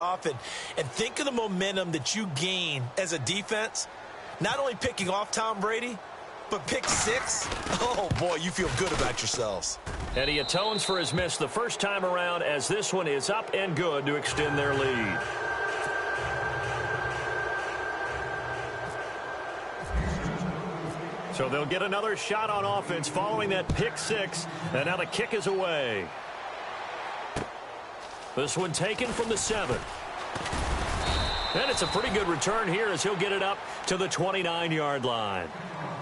often, and think of the momentum that you gain as a defense, not only picking off Tom Brady, but pick six. Oh, boy, you feel good about yourselves. And he atones for his miss the first time around as this one is up and good to extend their lead. So they'll get another shot on offense following that pick six, and now the kick is away. This one taken from the 7. And it's a pretty good return here as he'll get it up to the 29-yard line.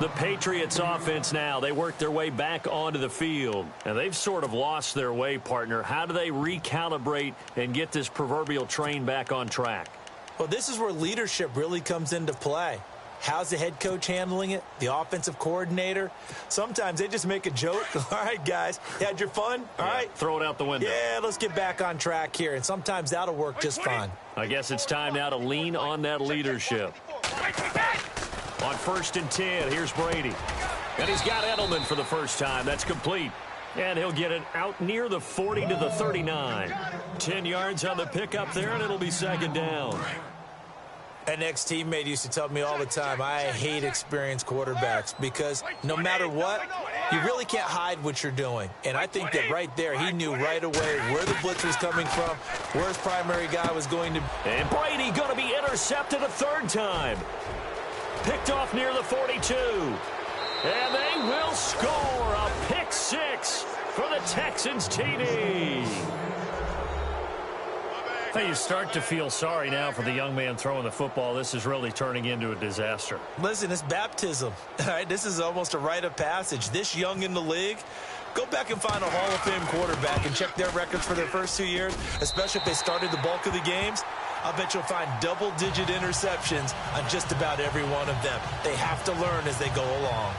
The Patriots offense now, they work their way back onto the field. And they've sort of lost their way, partner. How do they recalibrate and get this proverbial train back on track? Well, this is where leadership really comes into play. How's the head coach handling it? The offensive coordinator? Sometimes they just make a joke. All right, guys, you had your fun? All right. Throw it out the window. Yeah, let's get back on track here. And sometimes that'll work just fine. I guess it's time now to lean on that leadership. On 1st and 10, here's Brady. And he's got Edelman for the first time. That's complete. And he'll get it out near the 40 to the 39. 10 yards on the pickup there, and it'll be 2nd down. An ex-teammate used to tell me all the time, I hate experienced quarterbacks because no matter what, you really can't hide what you're doing. And I think that right there, he knew right away where the blitz was coming from, where his primary guy was going to be. And Brady going to be intercepted a 3rd time. Picked off near the 42. And they will score a pick 6 for the Texans TD. You start to feel sorry now for the young man throwing the football. This is really turning into a disaster. Listen, it's baptism. All right, this is almost a rite of passage. This young in the league, go back and find a Hall of Fame quarterback and check their records for their first 2 years, especially if they started the bulk of the games. I bet you'll find double-digit interceptions on just about every one of them. They have to learn as they go along.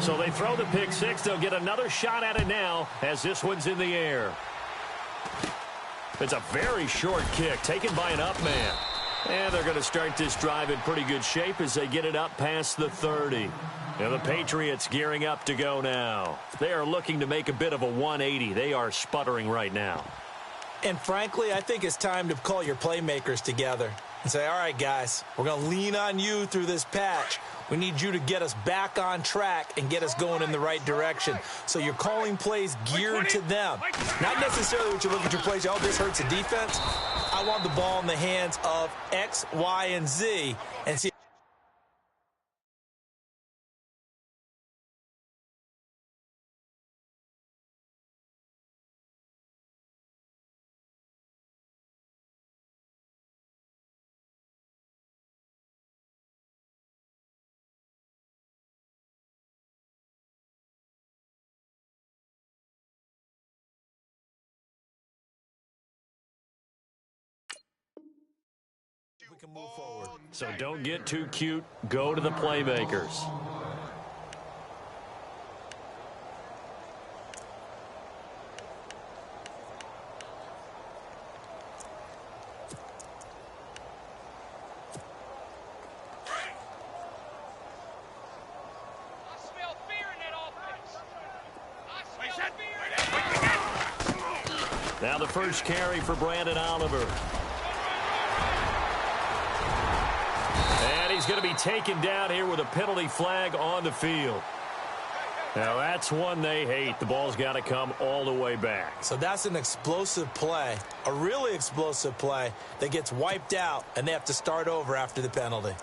So they throw the pick 6. They'll get another shot at it now as this one's in the air. It's a very short kick taken by an up man. And they're going to start this drive in pretty good shape as they get it up past the 30. And the Patriots gearing up to go now. They are looking to make a bit of a 180. They are sputtering right now. And frankly, I think it's time to call your playmakers together and say, all right, guys, we're going to lean on you through this patch. We need you to get us back on track and get us going in the right direction. So you're calling plays geared to them. Not necessarily what you're looking to plays, oh, this hurts the defense. I want the ball in the hands of X, Y, and Z and see. We can move forward. So don't get too cute. Go to the playmakers. Now the first carry for Brandon Oliver. And he's going to be taken down here with a penalty flag on the field. Now that's one they hate. The ball's got to come all the way back. So that's an explosive play, a really explosive play that gets wiped out, and they have to start over after the penalty.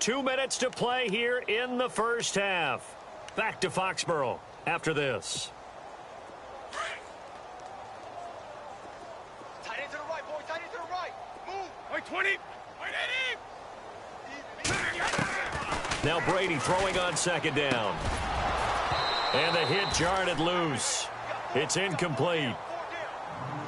Two minutes to play here in the first half. Back to Foxborough after this. Tight end to the right, boy. Tight end to the right. Move. Wait, 20. Wait, now Brady throwing on 2nd down. And the hit jarred it loose. It's incomplete.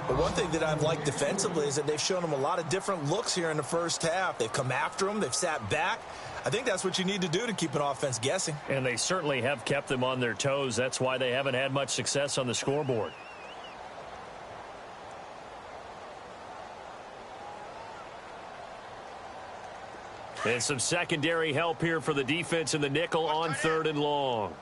But one thing that I've liked defensively is that they've shown them a lot of different looks here in the first half. They've come after them. They've sat back. I think that's what you need to do to keep an offense guessing. And they certainly have kept them on their toes. That's why they haven't had much success on the scoreboard. And some secondary help here for the defense in the nickel on 3rd and long.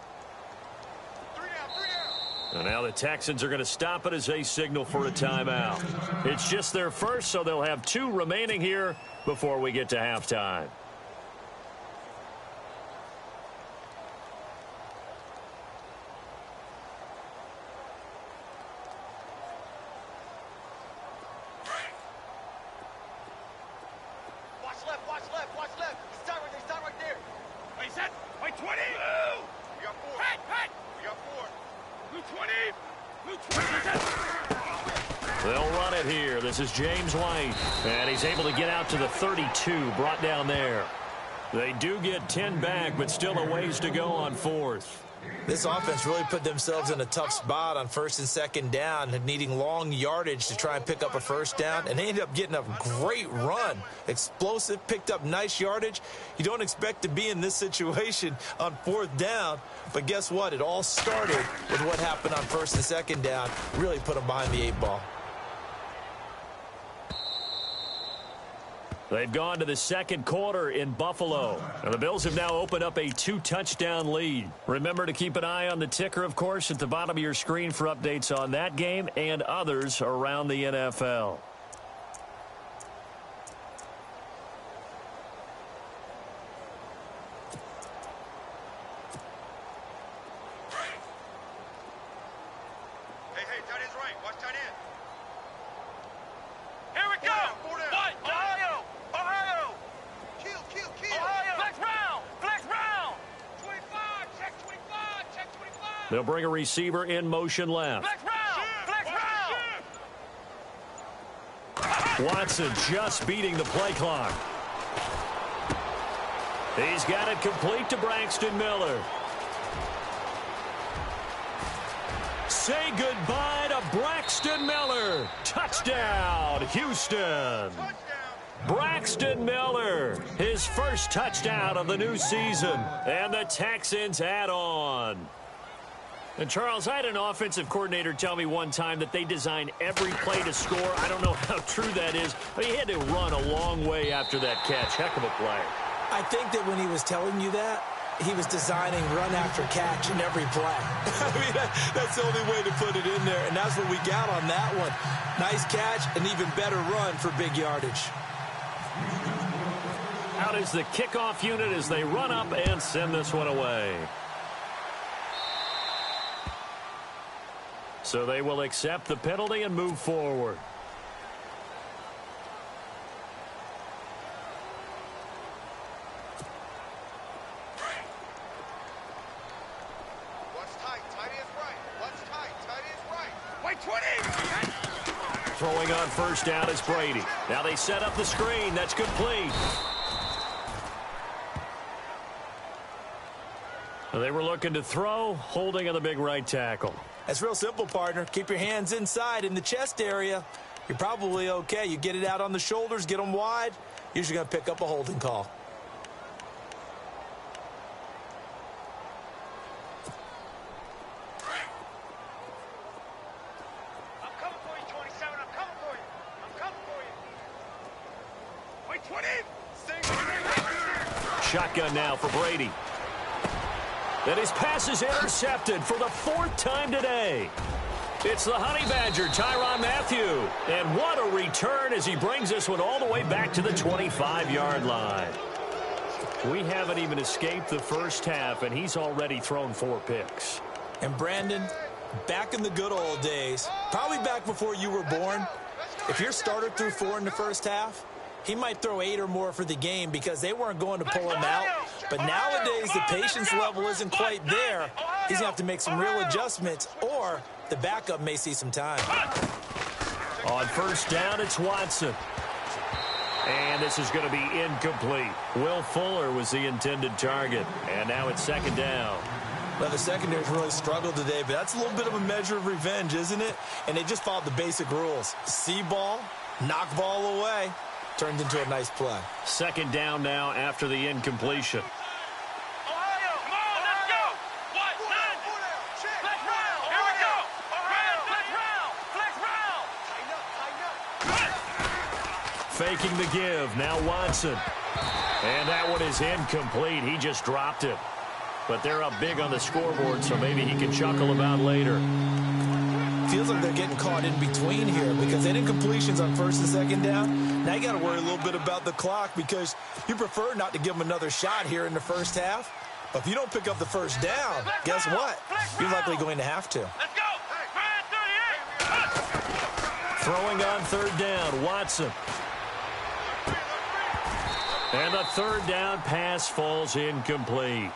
And now the Texans are going to stop it as they signal for a timeout. It's just their first, so they'll have 2 remaining here before we get to halftime. They'll run it here. This is James White. And he's able to get out to the 32, brought down there. They do get 10 back, but still a ways to go on 4th. This offense really put themselves in a tough spot on 1st and 2nd down, needing long yardage to try and pick up a 1st down, and they ended up getting a great run. Explosive, picked up nice yardage. You don't expect to be in this situation on 4th down, but guess what? It all started with what happened on 1st and 2nd down. Really put them behind the 8 ball. They've gone to the 2nd quarter in Buffalo. And the Bills have now opened up a 2-touchdown lead. Remember to keep an eye on the ticker, of course, at the bottom of your screen for updates on that game and others around the NFL. Hey, tight end's right. Watch tight end. Here we go. What? Ohio. Kill. Ohio. Flex round. 25. Check 25. They'll bring a receiver in motion left. Flex round. Watson just beating the play clock. He's got it complete to Braxton Miller. Say goodbye to Braxton Miller. Touchdown, Houston. Braxton Miller, his first touchdown of the new season. And the Texans add on. And, Charles, I had an offensive coordinator tell me one time that they design every play to score. I don't know how true that is, but he had to run a long way after that catch. Heck of a play. I think that when he was telling you that, he was designing run after catch in every play. I mean, that's the only way to put it in there, and that's what we got on that one. Nice catch, an even better run for big yardage. Out is the kickoff unit as they run up and send this one away. So they will accept the penalty and move forward. Throwing on 1st down is Brady. Now they set up the screen. That's complete. They were looking to throw, holding on the big right tackle. That's real simple, partner. Keep your hands inside in the chest area. You're probably okay. You get it out on the shoulders, get them wide. Usually going to pick up a holding call. Shotgun now for Brady. And his pass is intercepted for the 4th time today. It's the Honey Badger, Tyrann Mathieu. And what a return as he brings this one all the way back to the 25-yard line. We haven't even escaped the first half, and he's already thrown 4 picks. And Brandon, back in the good old days, probably back before you were born, if your starter threw 4 in the first half, he might throw 8 or more for the game because they weren't going to pull him out. But nowadays, the patience level isn't quite there. He's going to have to make some real adjustments, or the backup may see some time. On 1st down, it's Watson. And this is going to be incomplete. Will Fuller was the intended target. And now it's 2nd down. Well, the secondary's really struggled today, but that's a little bit of a measure of revenge, isn't it? And they just followed the basic rules. See ball, knock ball away. Turned into a nice play. Second down now after the incompletion. Ohio, come on, let's go. What? Nine. Flex round. Here we go. Ohio, flex round. Flex round. Faking the give. Now Watson. And that one is incomplete. He just dropped it. But they're up big on the scoreboard, so maybe he can chuckle about later. Feels like they're getting caught in between here because any incompletions on first and second down, now you got to worry a little bit about the clock because you prefer not to give them another shot here in the first half. But if you don't pick up the first down, guess what? You're likely going to have to. Let's go. Man 38. Throwing on third down, Watson. And the third down pass falls incomplete.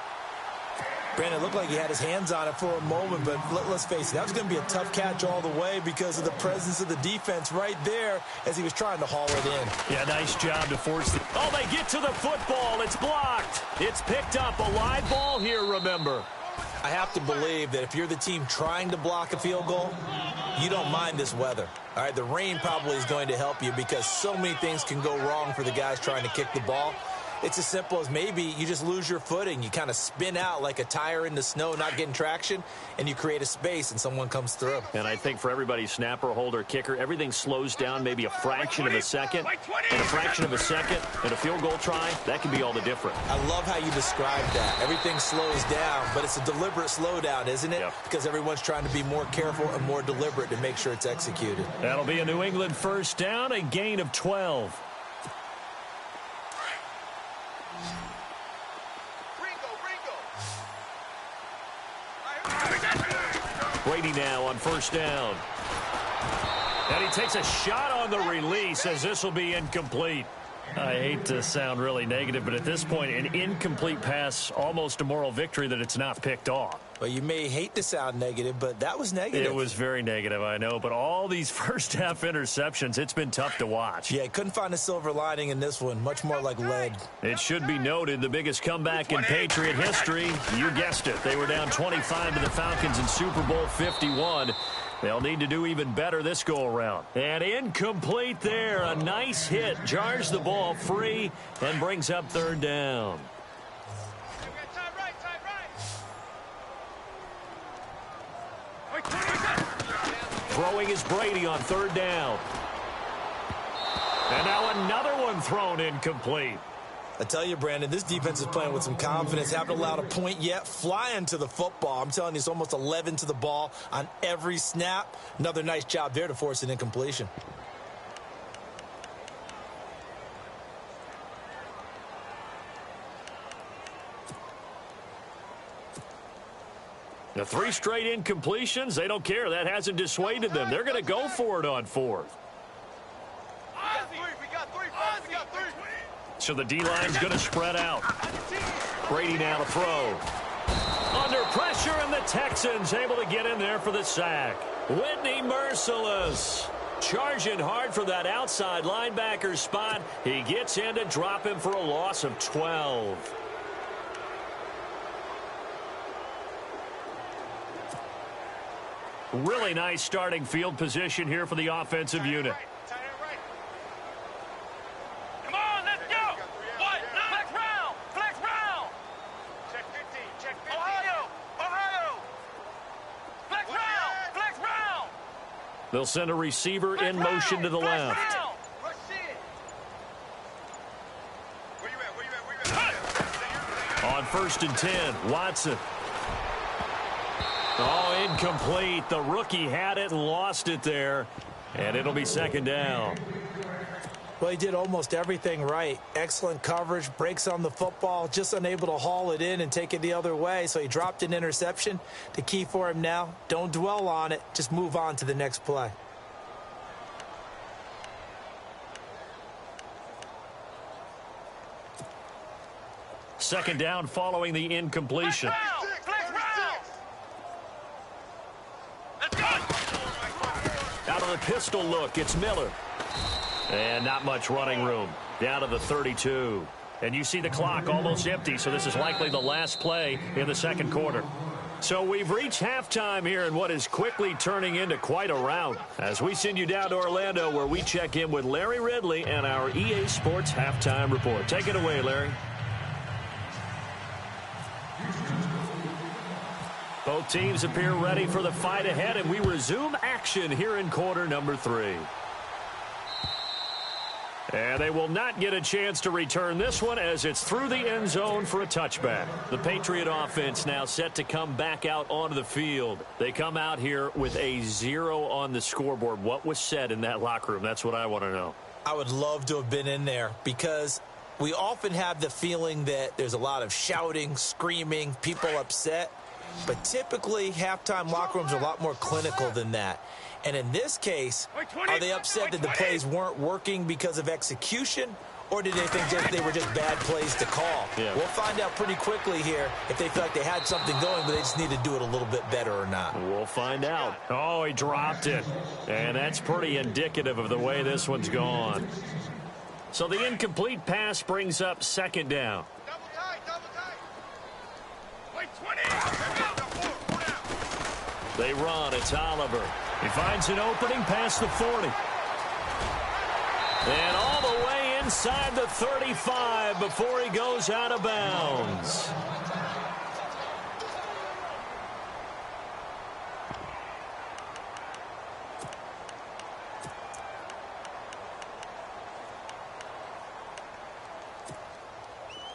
Brandon, it looked like he had his hands on it for a moment, but let's face it, that was going to be a tough catch all the way because of the presence of the defense right there as he was trying to haul it in. Yeah, nice job to force the... Oh, they get to the football. It's blocked. It's picked up. A live ball here, remember. I have to believe that if you're the team trying to block a field goal, you don't mind this weather. All right, the rain probably is going to help you because so many things can go wrong for the guys trying to kick the ball. It's as simple as maybe you just lose your footing. You kind of spin out like a tire in the snow, not getting traction, and you create a space and someone comes through. And I think for everybody, snapper, holder, kicker, everything slows down maybe a fraction of a second. And a fraction of a second and a field goal try, that can be all the different. I love how you described that. Everything slows down, but it's a deliberate slowdown, isn't it? Yep. Because everyone's trying to be more careful and more deliberate to make sure it's executed. That'll be a New England first down, a gain of 12. Brady now on first down. And he takes a shot on the release as this will be incomplete. I hate to sound really negative, but at this point, an incomplete pass, almost a moral victory that it's not picked off. Well, you may hate to sound negative, but that was negative. It was very negative, I know. But all these first-half interceptions, it's been tough to watch. Yeah, couldn't find a silver lining in this one. Much more like lead. It should be noted, the biggest comeback in Patriot history. You guessed it. They were down 25 to the Falcons in Super Bowl 51. They'll need to do even better this go-around. And incomplete there. A nice hit. Jars the ball free and brings up third down. Throwing is Brady on third down. And now another one thrown incomplete. I tell you, Brandon, this defense is playing with some confidence. Haven't allowed a point yet. Flying to the football. I'm telling you, it's almost 11 to the ball on every snap. Another nice job there to force an incompletion. The 3 straight incompletions, they don't care. That hasn't dissuaded them. They're going to go for it on fourth. So the D-line's going to spread out. Brady now to throw. Under pressure, and the Texans able to get in there for the sack. Whitney Merciless charging hard for that outside linebacker spot. He gets in to drop him for a loss of 12. Really nice starting field position here for the offensive unit. Come on, let's go. What? Flex round. Flex round. Check 15. Check 15. Ohio. Ohio. Flex round. Flex round. They'll send a receiver in motion to the left. On first and 10, Watson. Oh, incomplete. The rookie had it and lost it there. And it'll be second down. Well, he did almost everything right. Excellent coverage, breaks on the football, just unable to haul it in and take it the other way. So he dropped an interception. The key for him now, don't dwell on it. Just move on to the next play. Second down following the incompletion. Out of the pistol look, it's Miller. And not much running room. Down to the 32. And you see the clock almost empty, so this is likely the last play in the second quarter. So we've reached halftime here in what is quickly turning into quite a rout. As we send you down to Orlando, where we check in with Larry Ridley and our EA Sports Halftime Report. Take it away, Larry. Both teams appear ready for the fight ahead, and we resume action here in quarter number 3. And they will not get a chance to return this one as it's through the end zone for a touchback. The Patriot offense now set to come back out onto the field. They come out here with a 0 on the scoreboard. What was said in that locker room? That's what I want to know. I would love to have been in there because we often have the feeling that there's a lot of shouting, screaming, people upset. But typically, halftime locker rooms are a lot more clinical than that. And in this case, are they upset that the plays weren't working because of execution, or did they think they were just bad plays to call? Yeah. We'll find out pretty quickly here if they feel like they had something going, but they just need to do it a little bit better or not. We'll find out. Oh, he dropped it. And that's pretty indicative of the way this one's gone. So the incomplete pass brings up second down. They run. It's Oliver. He finds an opening past the 40. And all the way inside the 35 before he goes out of bounds.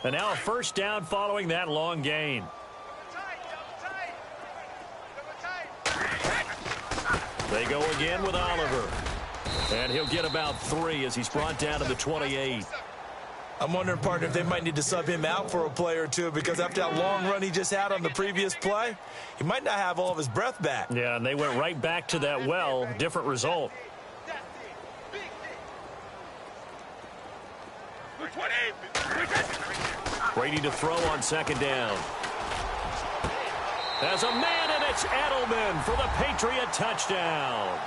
And now a first down following that long gain. They go again with Oliver. And he'll get about 3 as he's brought down to the 28. I'm wondering, partner, if they might need to sub him out for a play or two, because after that long run he just had on the previous play, he might not have all of his breath back. Yeah, and they went right back to that well. Different result. Brady to throw on second down. There's a man, and it's Edelman for the Patriot touchdown.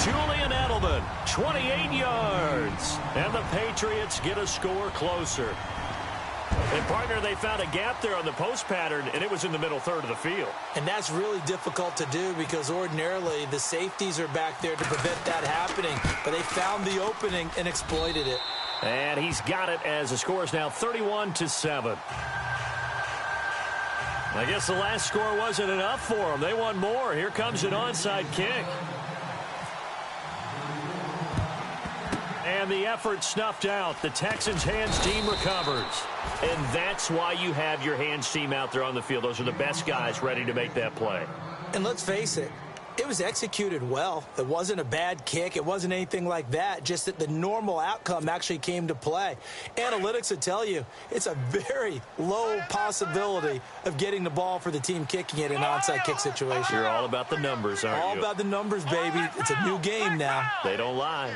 Julian Edelman, 28 yards. And the Patriots get a score closer. And, partner, they found a gap there on the post pattern, and it was in the middle third of the field. And that's really difficult to do because ordinarily the safeties are back there to prevent that happening. But they found the opening and exploited it. And he's got it as the score is now 31-7. I guess the last score wasn't enough for them. They want more. Here comes an onside kick. And the effort snuffed out. The Texans' hands team recovers. And that's why you have your hands team out there on the field. Those are the best guys ready to make that play. And let's face it, it was executed well. It wasn't a bad kick. It wasn't anything like that. Just that the normal outcome actually came to play. Analytics would tell you it's a very low possibility of getting the ball for the team kicking it in an onside kick situation. You're all about the numbers, aren't you? All about the numbers, baby. It's a new game now. They don't lie.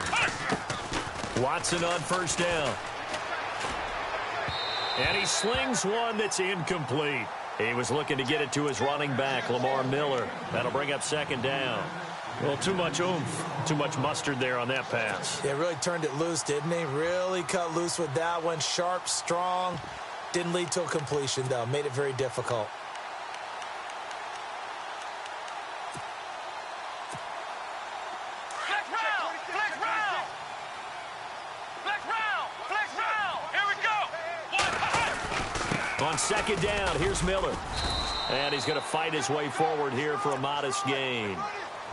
Watson on first down. And he slings one that's incomplete. He was looking to get it to his running back, Lamar Miller. That'll bring up second down. Well, too much oomph, too much mustard there on that pass. Yeah, really turned it loose, didn't he? Really cut loose with that one. Sharp, strong. Didn't lead to a completion, though. Made it very difficult. On second down, here's Miller. And he's going to fight his way forward here for a modest gain.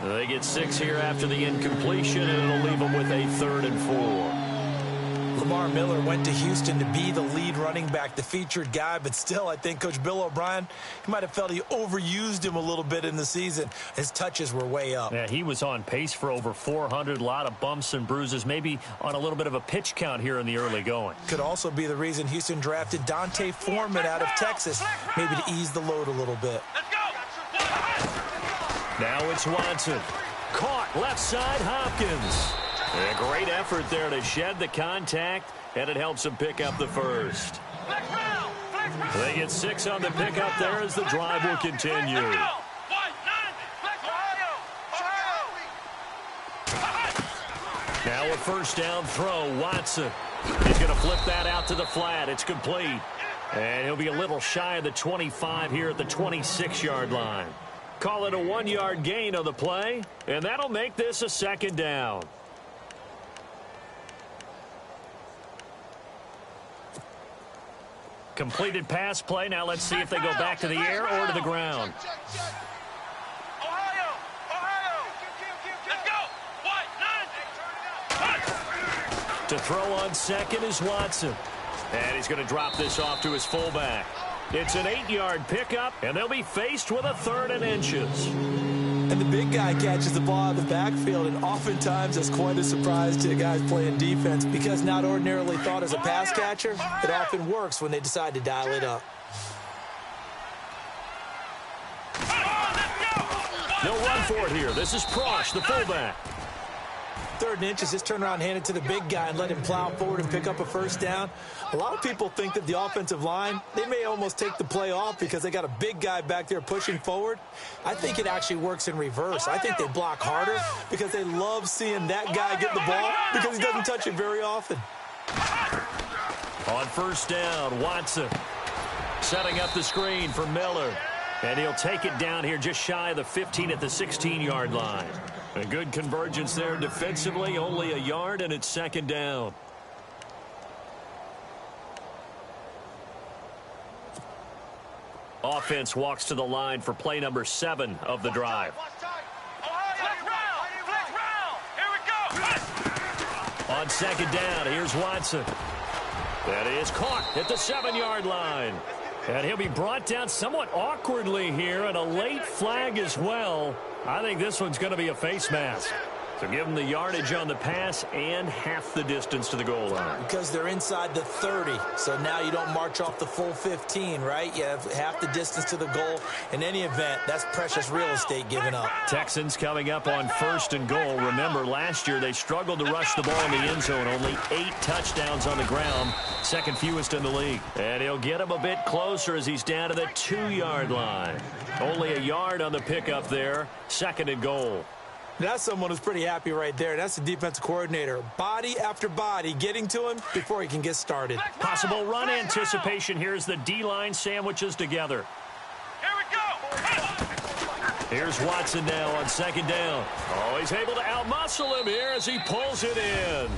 They get 6 here after the incompletion, and it'll leave them with a 3rd and 4. Lamar Miller went to Houston to be the lead running back, the featured guy, but still, I think Coach Bill O'Brien, he might have felt he overused him a little bit in the season. His touches were way up. Yeah, he was on pace for over 400, a lot of bumps and bruises, maybe on a little bit of a pitch count here in the early going. Could also be the reason Houston drafted Dante Foreman out of Texas, maybe to ease the load a little bit. Now it's Watson. Caught left side, Hopkins. A great effort there to shed the contact, and it helps him pick up the first. They get 6 on the pickup there as the drive will continue. Now a first down throw, Watson. He's going to flip that out to the flat. It's complete. And he'll be a little shy of the 25 here at the 26-yard line. Call it a 1-yard gain on the play, and that'll make this a second down. Completed pass play. Now let's see if they go back to the air or to the ground. Ohio! Let's go! To throw on second is Watson. And he's going to drop this off to his fullback. It's an 8-yard pickup, and they'll be faced with a 3rd and inches. And the big guy catches the ball out of the backfield, and oftentimes that's quite a surprise to guys playing defense because not ordinarily thought as a pass catcher, it often works when they decide to dial it up. No run for it here. This is Prosh, the fullback. 3rd and inches, just turn around, hand it to the big guy, and let him plow forward and pick up a 1st down. A lot of people think that the offensive line, they may almost take the play off because they got a big guy back there pushing forward. I think it actually works in reverse. I think they block harder because they love seeing that guy get the ball because he doesn't touch it very often. On 1st down, Watson setting up the screen for Miller. And he'll take it down here just shy of the 15 at the 16-yard line. A good convergence there defensively, only a yard, and it's 2nd down. Offense walks to the line for play number 7 of the drive. Flex round! Here we go! On 2nd down, here's Watson. That is caught at the 7-yard line. And he'll be brought down somewhat awkwardly here, and a late flag as well. I think this one's going to be a face mask. So give them the yardage on the pass and half the distance to the goal line. Because they're inside the 30, so now you don't march off the full 15, right? You have half the distance to the goal. In any event, that's precious real estate given up. Texans coming up on 1st and goal. Remember, last year they struggled to rush the ball in the end zone. Only 8 touchdowns on the ground, 2nd fewest in the league. And he'll get him a bit closer as he's down to the 2-yard line. Only a yard on the pickup there, 2nd and goal. That's someone who's pretty happy right there. That's the defensive coordinator. Body after body getting to him before he can get started. Possible run anticipation. Here's the D-line sandwiches together. Here we go! Here's Watson now on 2nd down. Oh, he's able to outmuscle him here as he pulls it in.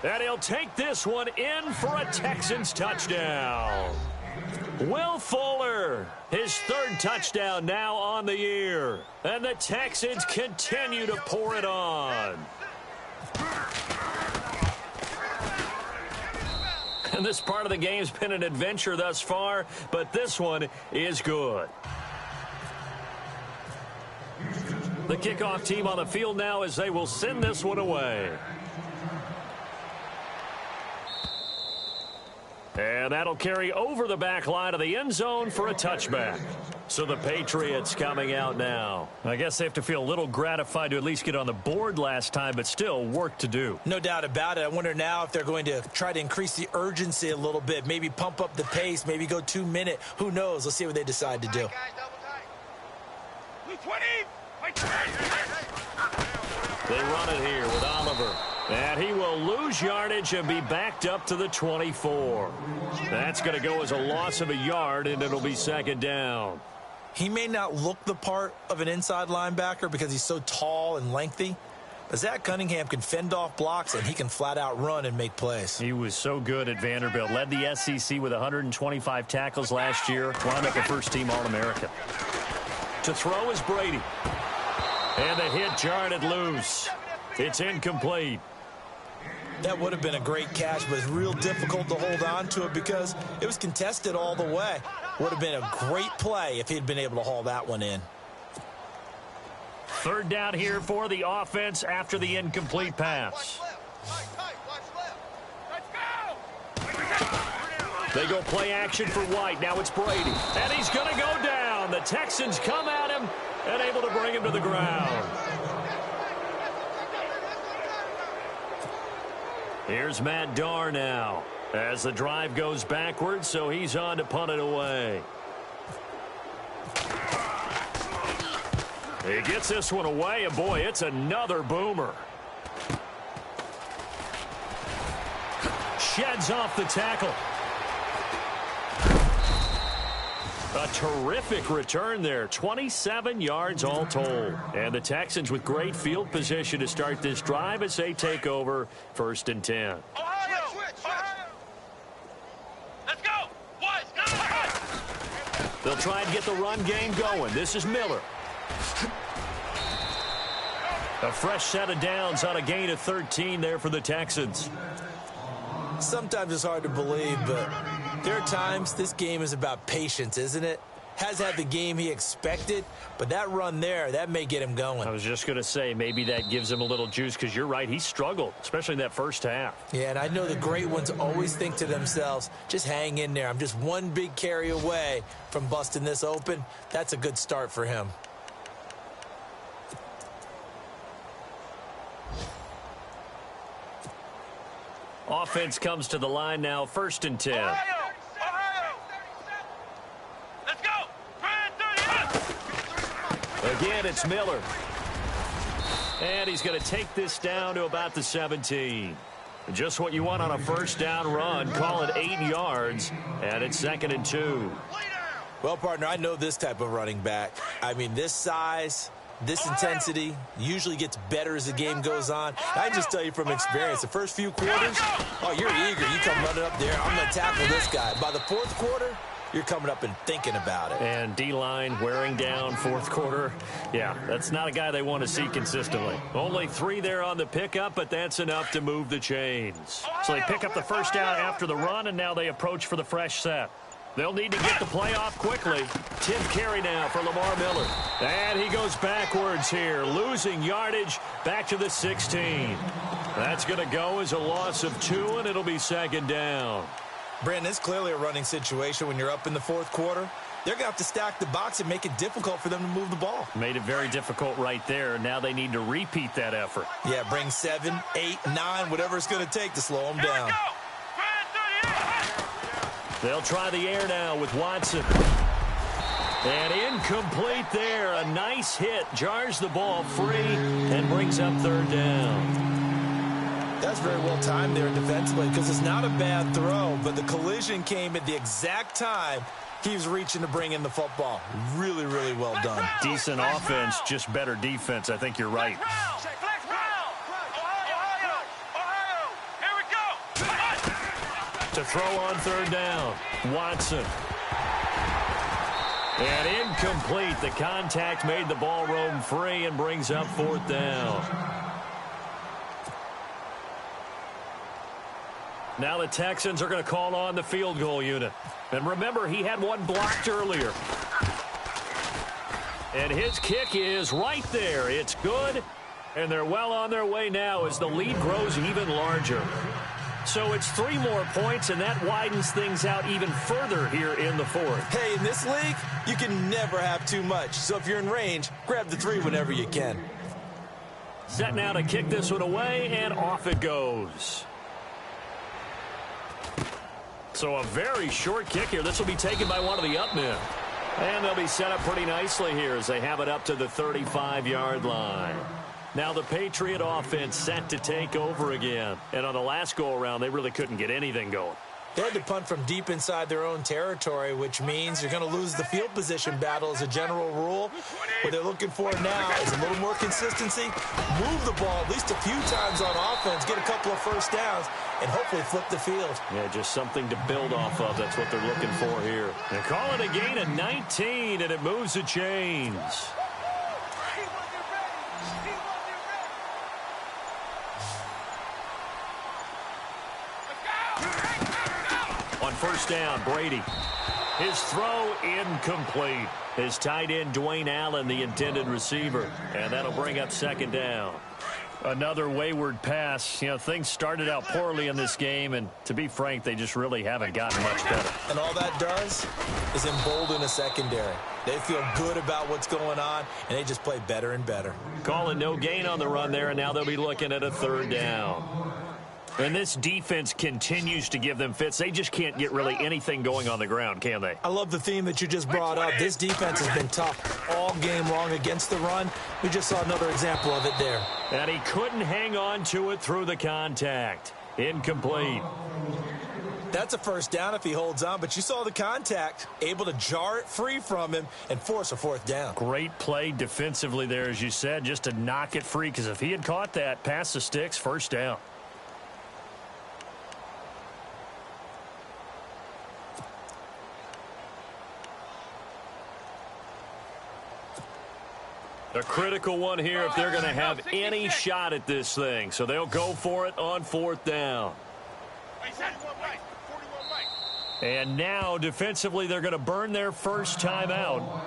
And he'll take this one in for a Texans touchdown. Will Fuller, his 3rd touchdown now on the year. And the Texans continue to pour it on. And this part of the game's been an adventure thus far, but this one is good. The kickoff team on the field now as they will send this one away. And that'll carry over the back line of the end zone for a touchback. So the Patriots coming out now. I guess they have to feel a little gratified to at least get on the board last time, but still work to do. No doubt about it. I wonder now if they're going to try to increase the urgency a little bit, maybe pump up the pace, maybe go 2-minute. Who knows? Let's see what they decide to do. They run it here with Oliver. And he will lose yardage and be backed up to the 24. That's going to go as a loss of a yard, and it'll be 2nd down. He may not look the part of an inside linebacker because he's so tall and lengthy, but Zach Cunningham can fend off blocks, and he can flat out run and make plays. He was so good at Vanderbilt. Led the SEC with 125 tackles last year. Wound up a first-team All-American. To throw is Brady. And the hit jarred it loose. It's incomplete. That would have been a great catch, but it's real difficult to hold on to it because it was contested all the way. Would have been a great play if he'd been able to haul that one in. 3rd down here for the offense after the incomplete pass. They go play action for White. Now it's Brady. And he's going to go down. The Texans come at him and able to bring him to the ground. Here's Matt Darr now as the drive goes backwards, so he's on to punt it away. He gets this one away, and boy, it's another boomer. Sheds off the tackle. A terrific return there. 27 yards all told. And the Texans with great field position to start this drive as they take over 1st and 10. Ohio! Ohio! Let's go! They'll try and get the run game going. This is Miller. A fresh set of downs on a gain of 13 there for the Texans. Sometimes it's hard to believe, but there are times this game is about patience, isn't it? Has had the game he expected, but that run there, that may get him going. I was just going to say, maybe that gives him a little juice, because you're right, he struggled, especially in that first half. Yeah, and I know the great ones always think to themselves, just hang in there. I'm just one big carry away from busting this open. That's a good start for him. Offense comes to the line now, 1st and 10. Ohio! Ohio! Let's go! 30. Again, it's Miller. And he's going to take this down to about the 17. Just what you want on a first down run. Call it 8 yards, and it's 2nd and 2. Well, partner, I know this type of running back. I mean, this size, this intensity usually gets better as the game goes on. I just tell you from experience, the first few quarters, oh, you're eager. You come running up there, I'm going to tackle this guy. By the 4th quarter, you're coming up and thinking about it. And D-line wearing down 4th quarter. Yeah, that's not a guy they want to see consistently. Only 3 there on the pickup, but that's enough to move the chains. So they pick up the first down after the run, and now they approach for the fresh set. They'll need to get the play off quickly. 10th carry now for Lamar Miller. And he goes backwards here, losing yardage back to the 16. That's going to go as a loss of 2, and it'll be 2nd down. Brandon, it's clearly a running situation when you're up in the 4th quarter. They're going to have to stack the box and make it difficult for them to move the ball. Made it very difficult right there. Now they need to repeat that effort. Yeah, bring 7, 8, 9, whatever it's going to take to slow them down. They'll try the air now with Watson. And incomplete there. A nice hit. Jars the ball free and brings up 3rd down. That's very well timed there defensively, because it's not a bad throw, but the collision came at the exact time he was reaching to bring in the football. Really, really well done. Decent offense, just better defense. I think you're right. To throw on 3rd down, Watson. And incomplete. The contact made the ball roam free and brings up 4th down. Now the Texans are going to call on the field goal unit. And remember, he had one blocked earlier. And his kick is right there. It's good. And they're well on their way now as the lead grows even larger. So it's 3 more points, and that widens things out even further here in the 4th. Hey, in this league, you can never have too much. So if you're in range, grab the 3 whenever you can. Set now to kick this one away, and off it goes. So a very short kick here. This will be taken by one of the up men. And they'll be set up pretty nicely here as they have it up to the 35-yard line. Now the Patriot offense set to take over again. And on the last go-around, they really couldn't get anything going. They had to punt from deep inside their own territory, which means you're going to lose the field position battle as a general rule. What they're looking for now is a little more consistency, move the ball at least a few times on offense, get a couple of first downs, and hopefully flip the field. Yeah, just something to build off of. That's what they're looking for here. They call it a gain of 19, and it moves the chains. On first down, Brady. His throw incomplete. His tight end, Dwayne Allen, the intended receiver. And that'll bring up 2nd down. Another wayward pass. You know, things started out poorly in this game, and to be frank, they just really haven't gotten much better. And all that does is embolden a secondary. They feel good about what's going on, and they just play better and better. Calling no gain on the run there, and now they'll be looking at a 3rd down. And this defense continues to give them fits. They just can't get really anything going on the ground, can they? I love the theme that you just brought up. This defense has been tough all game long against the run. We just saw another example of it there. And he couldn't hang on to it through the contact. Incomplete. That's a first down if he holds on, but you saw the contact, able to jar it free from him and force a fourth down. Great play defensively there, as you said, just to knock it free, because if he had caught that, past the sticks, first down. A critical one here if they're going to have any shot at this thing. So they'll go for it on fourth down. And now, defensively, they're going to burn their first time out.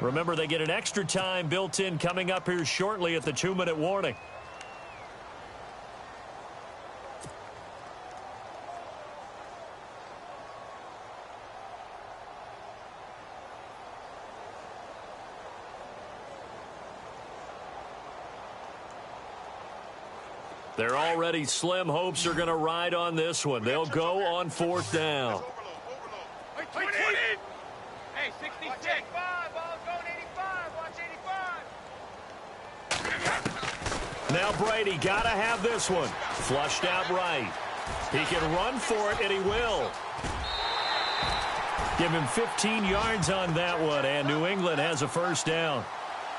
Remember, they get an extra time built in coming up here shortly at the 2-minute warning. They're already slim hopes are going to ride on this one. They'll go on fourth down. Hey, 66. Ball's going 85. Watch 85. Now Brady got to have this one. Flushed out right. He can run for it, and he will. Give him 15 yards on that one, and New England has a first down.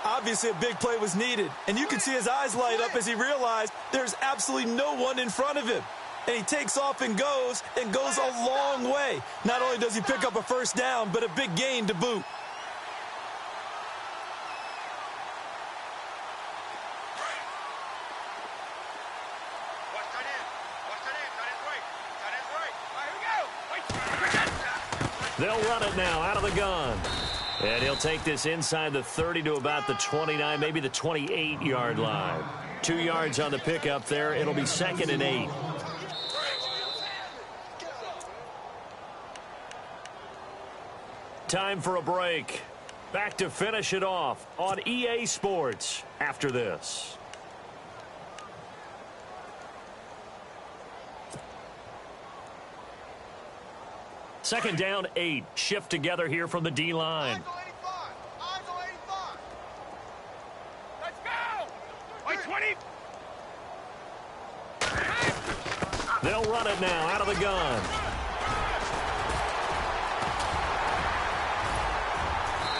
Obviously, a big play was needed, and you can see his eyes light up as he realized there's absolutely no one in front of him. And he takes off and goes a long way. Not only does he pick up a first down, but a big gain to boot. They'll run it now out of the gun. And he'll take this inside the 30 to about the 29, maybe the 28-yard line. 2 yards on the pickup there. It'll be 2nd and 8. Time for a break. Back to finish it off on EA Sports after this. Second down, 8. Shift together here from the D-line. Let's go! 20. They'll run it now out of the gun.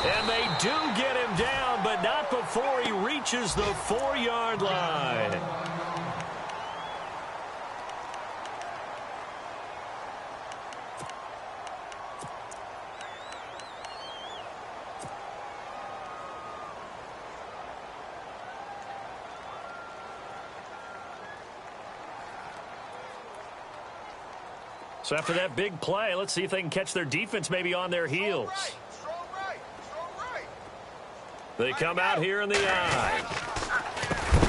And they do get him down, but not before he reaches the 4-yard line. So after that big play, let's see if they can catch their defense maybe on their heels. They come out here in the eye.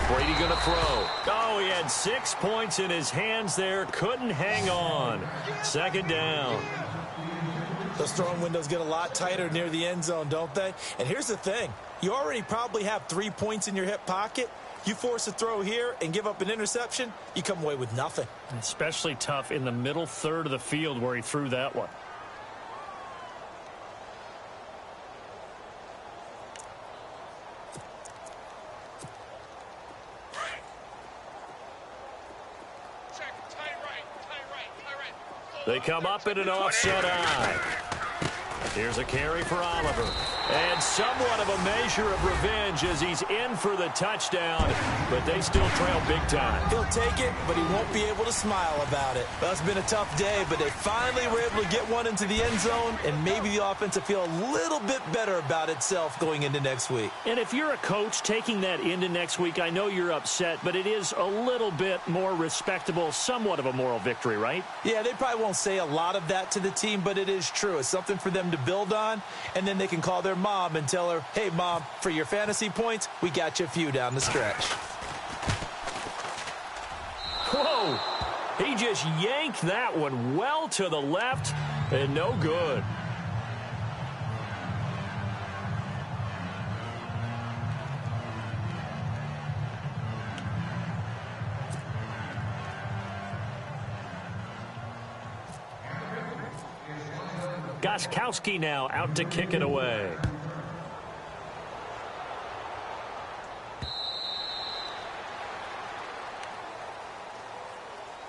Brady going to throw. Oh, he had 6 points in his hands there. Couldn't hang on. Second down. Those throwing windows get a lot tighter near the end zone, don't they? And here's the thing. You already probably have 3 points in your hip pocket. You force a throw here and give up an interception, you come away with nothing. Especially tough in the middle third of the field where he threw that one. They come up in an offset eye. Here's a carry for Oliver. And somewhat of a measure of revenge as he's in for the touchdown, but they still trail big time. He'll take it, but he won't be able to smile about it. Well, it's been a tough day, but they finally were able to get one into the end zone, and maybe the offense will feel a little bit better about itself going into next week. And if you're a coach taking that into next week, I know you're upset, but it is a little bit more respectable, somewhat of a moral victory, right? Yeah, they probably won't say a lot of that to the team, but it is true. It's something for them to build on, and then they can call their mom and tell her, hey, Mom, for your fantasy points, we got you a few down the stretch. Whoa! He just yanked that one well to the left, and no good. Gostkowski now out to kick it away.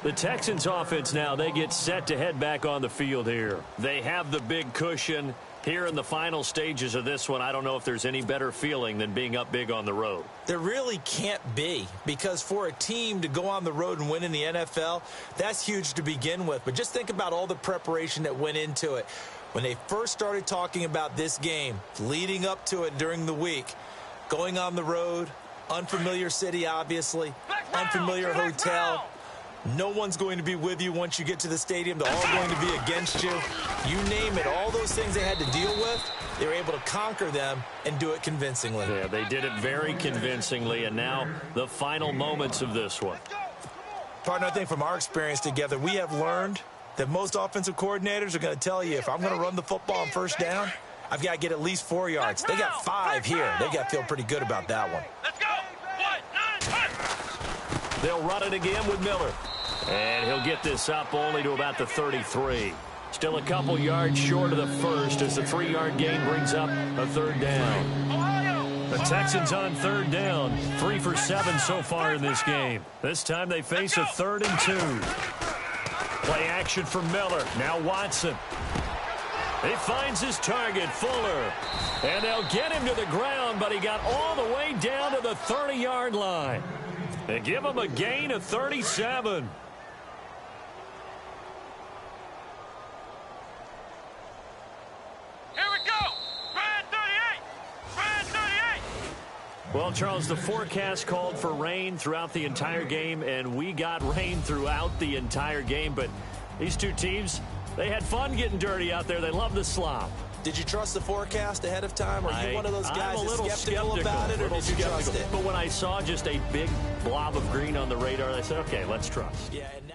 The Texans offense now, they get set to head back on the field here. They have the big cushion. Here in the final stages of this one, I don't know if there's any better feeling than being up big on the road. There really can't be, because for a team to go on the road and win in the NFL, that's huge to begin with. But just think about all the preparation that went into it. When they first started talking about this game, leading up to it during the week, going on the road, unfamiliar city, obviously, unfamiliar hotel. No one's going to be with you once you get to the stadium. They're all going to be against you. You name it, all those things they had to deal with, they were able to conquer them and do it convincingly. Yeah, they did it very convincingly, and now the final moments of this one. Partner, I think from our experience together, we have learned that most offensive coordinators are going to tell you, if I'm going to run the football on first down, I've got to get at least 4 yards. They got 5 here. They got to feel pretty good about that one. Let's go. 1, 9, 10. They'll run it again with Miller. And he'll get this up only to about the 33. Still a couple yards short of the first as the 3-yard gain brings up a third down. The Texans on third down, 3 for 7 so far in this game. This time they face a 3rd and 2. Play action for Miller. Now Watson. He finds his target, Fuller. And they'll get him to the ground, but he got all the way down to the 30-yard line. They give him a gain of 37. Here we go. Brand 38. Brand 38. Well, Charles, the forecast called for rain throughout the entire game, and we got rain throughout the entire game. But these two teams, they had fun getting dirty out there. They love the slop. Did you trust the forecast ahead of time? Are you one of those guys that's skeptical about it, or did you trust it? But when I saw just a big blob of green on the radar, I said, okay, let's trust. Yeah, and